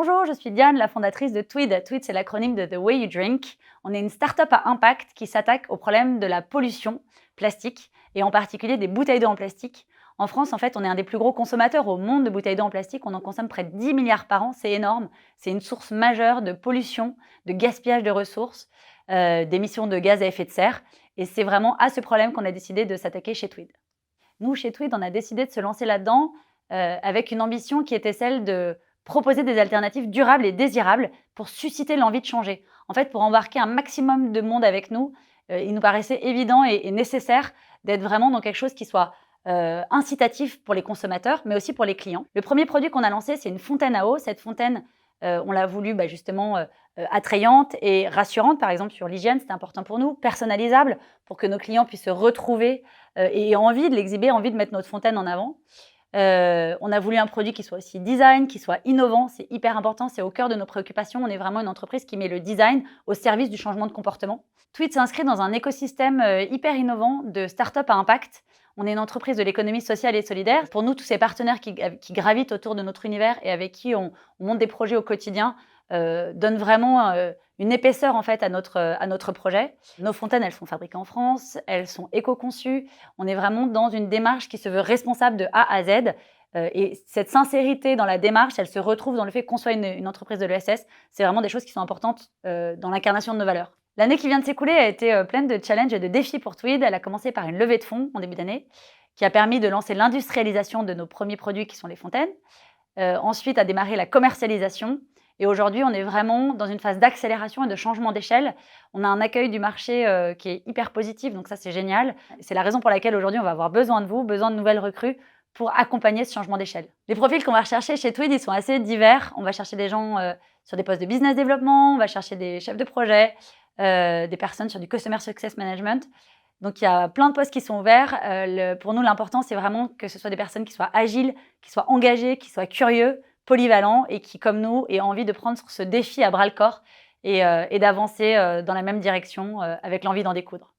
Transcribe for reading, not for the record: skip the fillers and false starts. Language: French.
Bonjour, je suis Diane, la fondatrice de Tweed. Tweed, c'est l'acronyme de The Way You Drink. On est une start-up à impact qui s'attaque au problème de la pollution plastique et en particulier des bouteilles d'eau en plastique. En France, en fait, on est un des plus gros consommateurs au monde de bouteilles d'eau en plastique. On en consomme près de 10 milliards par an, c'est énorme. C'est une source majeure de pollution, de gaspillage de ressources, d'émissions de gaz à effet de serre. Et c'est vraiment à ce problème qu'on a décidé de s'attaquer chez Tweed. Nous, chez Tweed, on a décidé de se lancer là-dedans avec une ambition qui était celle de proposer des alternatives durables et désirables pour susciter l'envie de changer. En fait, pour embarquer un maximum de monde avec nous, il nous paraissait évident et nécessaire d'être vraiment dans quelque chose qui soit incitatif pour les consommateurs, mais aussi pour les clients. Le premier produit qu'on a lancé, c'est une fontaine à eau. Cette fontaine, on l'a voulu justement attrayante et rassurante, par exemple sur l'hygiène, c'était important pour nous, personnalisable, pour que nos clients puissent se retrouver et aient envie de l'exhiber, envie de mettre notre fontaine en avant. On a voulu un produit qui soit aussi design, qui soit innovant, c'est hyper important, c'est au cœur de nos préoccupations. On est vraiment une entreprise qui met le design au service du changement de comportement. Tweed s'inscrit dans un écosystème hyper innovant de start-up à impact. On est une entreprise de l'économie sociale et solidaire. Pour nous, tous ces partenaires qui gravitent autour de notre univers et avec qui on monte des projets au quotidien donnent vraiment une épaisseur en fait à notre projet. Nos fontaines, elles sont fabriquées en France, elles sont éco-conçues. On est vraiment dans une démarche qui se veut responsable de A à Z. Et cette sincérité dans la démarche, elle se retrouve dans le fait qu'on soit une entreprise de l'ESS. C'est vraiment des choses qui sont importantes dans l'incarnation de nos valeurs. L'année qui vient de s'écouler a été pleine de challenges et de défis pour Tweed. Elle a commencé par une levée de fonds en début d'année qui a permis de lancer l'industrialisation de nos premiers produits qui sont les fontaines. Ensuite a démarré la commercialisation. Et aujourd'hui, on est vraiment dans une phase d'accélération et de changement d'échelle. On a un accueil du marché qui est hyper positif, donc ça, c'est génial. C'est la raison pour laquelle aujourd'hui, on va avoir besoin de vous, besoin de nouvelles recrues pour accompagner ce changement d'échelle. Les profils qu'on va rechercher chez Tweed, ils sont assez divers. On va chercher des gens sur des postes de business développement, on va chercher des chefs de projet, des personnes sur du customer success management. Donc, il y a plein de postes qui sont ouverts. Pour nous, l'important, c'est vraiment que ce soit des personnes qui soient agiles, qui soient engagées, qui soient curieux, polyvalents et qui, comme nous, aient envie de prendre ce défi à bras-le-corps et d'avancer dans la même direction avec l'envie d'en découdre.